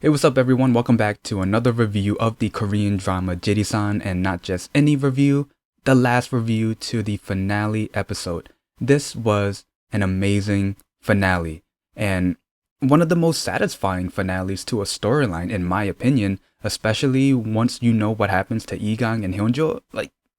Hey, what's up everyone? Welcome back to another review of the Korean drama Jirisan, and not just any review, the last review to the finale episode. This was an amazing finale and one of the most satisfying finales to a storyline in my opinion, especially once you know what happens to Igang and Hyunjo.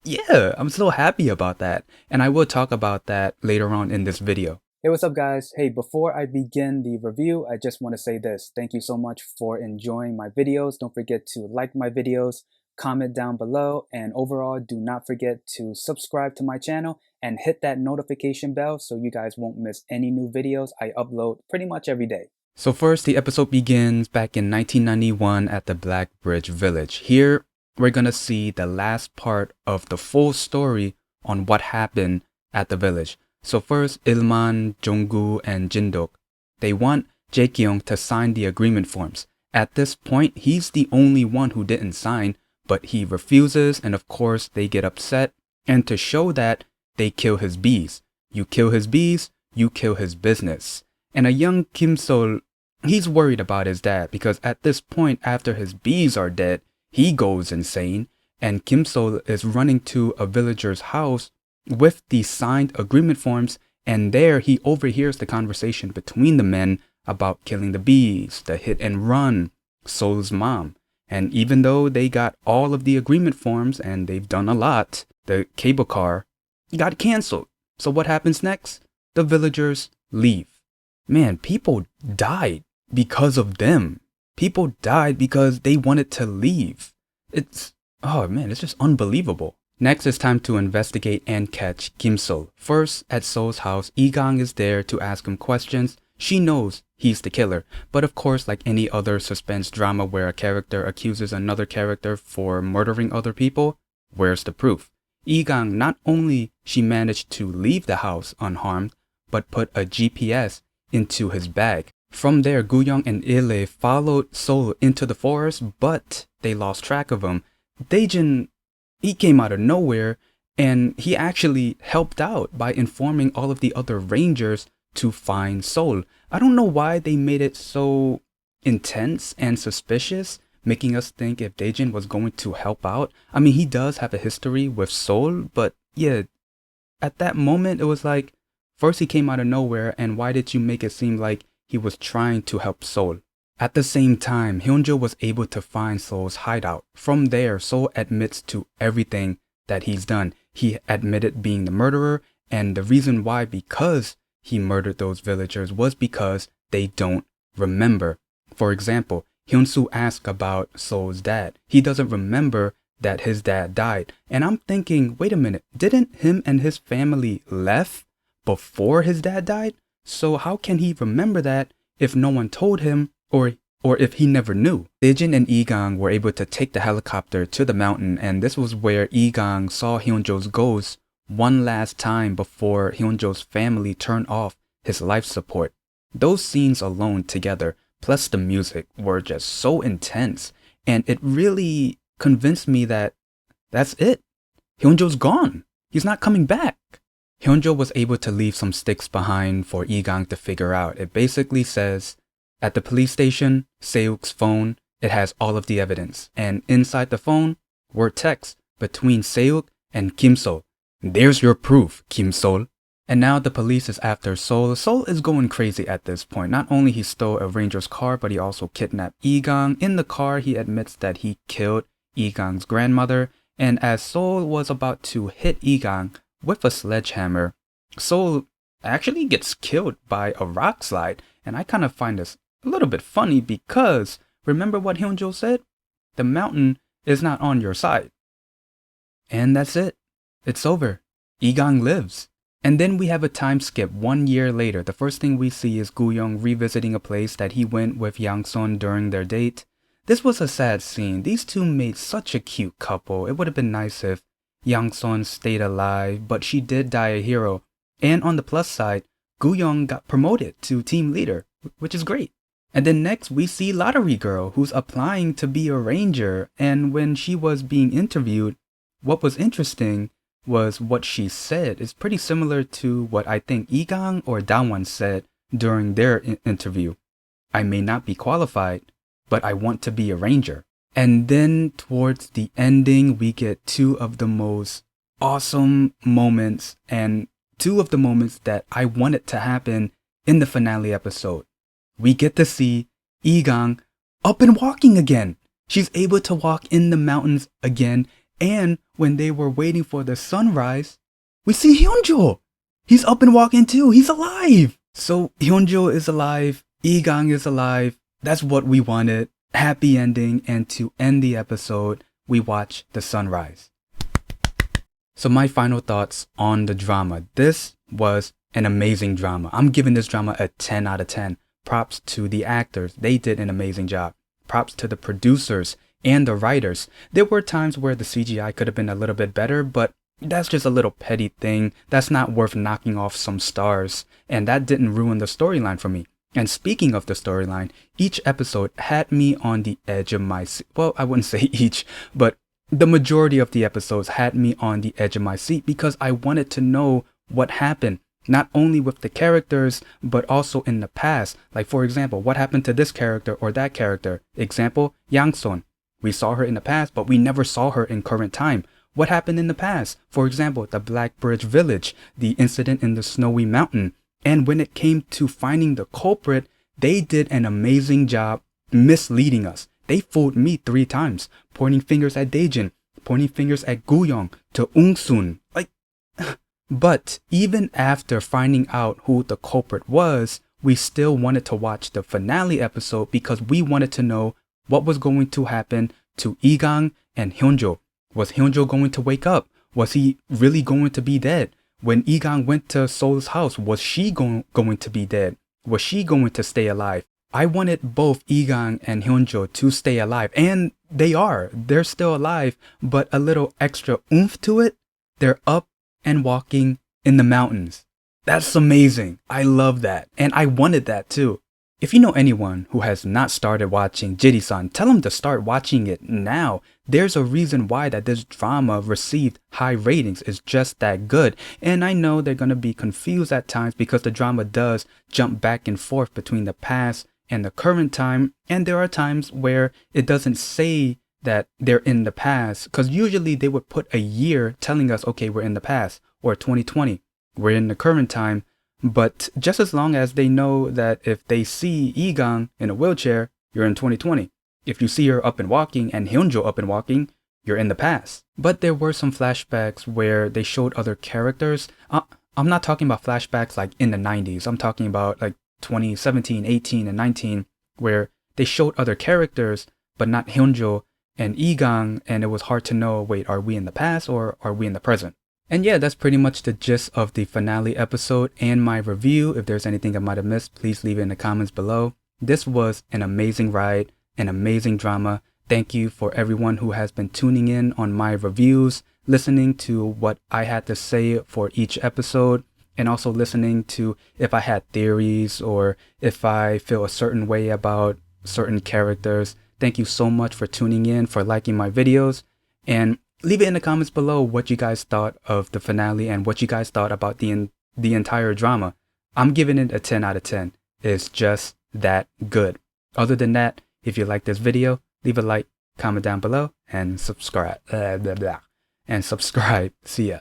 Yeah, I'm so happy about that, and I will talk about that later on in this video. Hey, what's up guys? Hey, before I begin the review, I just want to say this. Thank you so much for enjoying my videos. Don't forget to like my videos, comment down below, and overall, do not forget to subscribe to my channel and hit that notification bell so you guys won't miss any new videos I upload pretty much every day. So first, the episode begins back in 1991 at the Black Bridge Village. Here, we're gonna see the last part of the full story on what happened at the village. So first, Ilman, Jonggu, and Jindok, they want Jae-kyung to sign the agreement forms. At this point, he's the only one who didn't sign, but he refuses, and of course, they get upset. And to show that, they kill his bees. You kill his bees, you kill his business. And a young Kim Sol, he's worried about his dad because at this point, after his bees are dead, he goes insane, and Kim Sol is running to a villager's house with the signed agreement forms, and there he overhears the conversation between the men about killing the bees, the hit and run, Sol's mom. And even though they got all of the agreement forms and they've done a lot, the cable car got canceled. So what happens next? The villagers leave. Man, people died because of them. People died because they wanted to leave. Oh man, it's just unbelievable. Next, it's time to investigate and catch Kim Sol. First, at Sol's house, Igang is there to ask him questions. She knows he's the killer, but of course, like any other suspense drama where a character accuses another character for murdering other people, where's the proof? Igang, not only she managed to leave the house unharmed, but put a GPS into his bag. From there, Guyong and Ile followed Sol into the forest, but they lost track of him. Daejin, he came out of nowhere, and he actually helped out by informing all of the other rangers to find Sol. I don't know why they made it so intense and suspicious, making us think if Daejin was going to help out. I mean, he does have a history with Sol, but yeah, at that moment, it was like, first he came out of nowhere, and why did you make it seem like he was trying to help Sol? At the same time, Hyunjo was able to find Sol's hideout. From there, Sol admits to everything that he's done. He admitted being the murderer, and the reason why, because he murdered those villagers, was because they don't remember. For example, Hyunsu asked about Sol's dad. He doesn't remember that his dad died. And I'm thinking, wait a minute, didn't him and his family left before his dad died? So how can he remember that if no one told him? Or if he never knew? Daejin and Igang were able to take the helicopter to the mountain, and this was where Igang saw Hyunjo's ghost one last time before Hyunjo's family turned off his life support. Those scenes alone together, plus the music, were just so intense, and it really convinced me that that's it. Hyunjo's gone. He's not coming back. Hyunjo was able to leave some sticks behind for Igang to figure out. It basically says, at the police station, Seok's phone, it has all of the evidence. And inside the phone were texts between Seok and Kim Sol. There's your proof, Kim Sol. And now the police is after Sol. Sol is going crazy at this point. Not only he stole a ranger's car, but he also kidnapped Igang. In the car, he admits that he killed Igang's grandmother. And as Sol was about to hit Igang with a sledgehammer, Sol actually gets killed by a rock slide. And I kind of find this a little bit funny because remember what Hyunjo said? The mountain is not on your side. And that's it. It's over. Igang lives. And then we have a time skip 1 year later. The first thing we see is Guyong revisiting a place that he went with Yang Son during their date. This was a sad scene. These two made such a cute couple. It would have been nice if Yang Son stayed alive, but she did die a hero. And on the plus side, Guyong got promoted to team leader, which is great. And then next we see Lottery Girl, who's applying to be a ranger, and when she was being interviewed, what was interesting was what she said. It's pretty similar to what I think Igang or Dawan said during their interview. I may not be qualified, but I want to be a ranger. And then towards the ending, we get two of the most awesome moments and two of the moments that I wanted to happen in the finale episode. We get to see Egang up and walking again. She's able to walk in the mountains again. And when they were waiting for the sunrise, we see Hyunjo. He's up and walking too. He's alive. So Hyunjo is alive. Egang is alive. That's what we wanted. Happy ending. And to end the episode, we watch the sunrise. So my final thoughts on the drama. This was an amazing drama. I'm giving this drama a 10 out of 10. Props to the actors. They did an amazing job. Props to the producers and the writers. There were times where the CGI could have been a little bit better, but that's just a little petty thing. That's not worth knocking off some stars. And that didn't ruin the storyline for me. And speaking of the storyline, each episode had me on the edge of my seat. Well, I wouldn't say each, but the majority of the episodes had me on the edge of my seat because I wanted to know what happened. Not only with the characters, but also in the past. Like, for example, what happened to this character or that character? Example, Yangson. We saw her in the past, but we never saw her in current time. What happened in the past? For example, the Black Bridge Village, the incident in the Snowy Mountain. And when it came to finding the culprit, they did an amazing job misleading us. They fooled me 3 times, pointing fingers at Daejin, pointing fingers at Guyong, to Ungsun. Like, but even after finding out who the culprit was, we still wanted to watch the finale episode because we wanted to know what was going to happen to Egang and Hyunjo. Was Hyunjo going to wake up? Was he really going to be dead? When Egang went to Seol's house, was she going to be dead? Was she going to stay alive? I wanted both Egang and Hyunjo to stay alive, and they are. They're still alive, but a little extra oomph to it. They're up and walking in the mountains. That's amazing. I love that. And I wanted that too. If you know anyone who has not started watching Jirisan, tell them to start watching it now. There's a reason why that this drama received high ratings. It's just that good. And I know they're going to be confused at times because the drama does jump back and forth between the past and the current time. And there are times where it doesn't say that they're in the past, because usually they would put a year telling us, okay, we're in the past, or 2020, we're in the current time. But just as long as they know that if they see Egang in a wheelchair, you're in 2020. If you see her up and walking and Hyunjo up and walking, you're in the past. But there were some flashbacks where they showed other characters. I'm not talking about flashbacks like in the 90s. I'm talking about like 2017, 18, and 19, where they showed other characters, but not Hyunjo and Egang, and it was hard to know, wait, are we in the past or are we in the present? And yeah, that's pretty much the gist of the finale episode and my review. If there's anything I might have missed, please leave it in the comments below. This was an amazing ride, an amazing drama. Thank you for everyone who has been tuning in on my reviews, listening to what I had to say for each episode, and also listening to if I had theories or if I feel a certain way about certain characters. Thank you so much for tuning in, for liking my videos, and leave it in the comments below what you guys thought of the finale and what you guys thought about the entire drama. I'm giving it a 10 out of 10. It's just that good. Other than that, if you like this video, leave a like, comment down below, and subscribe. See ya.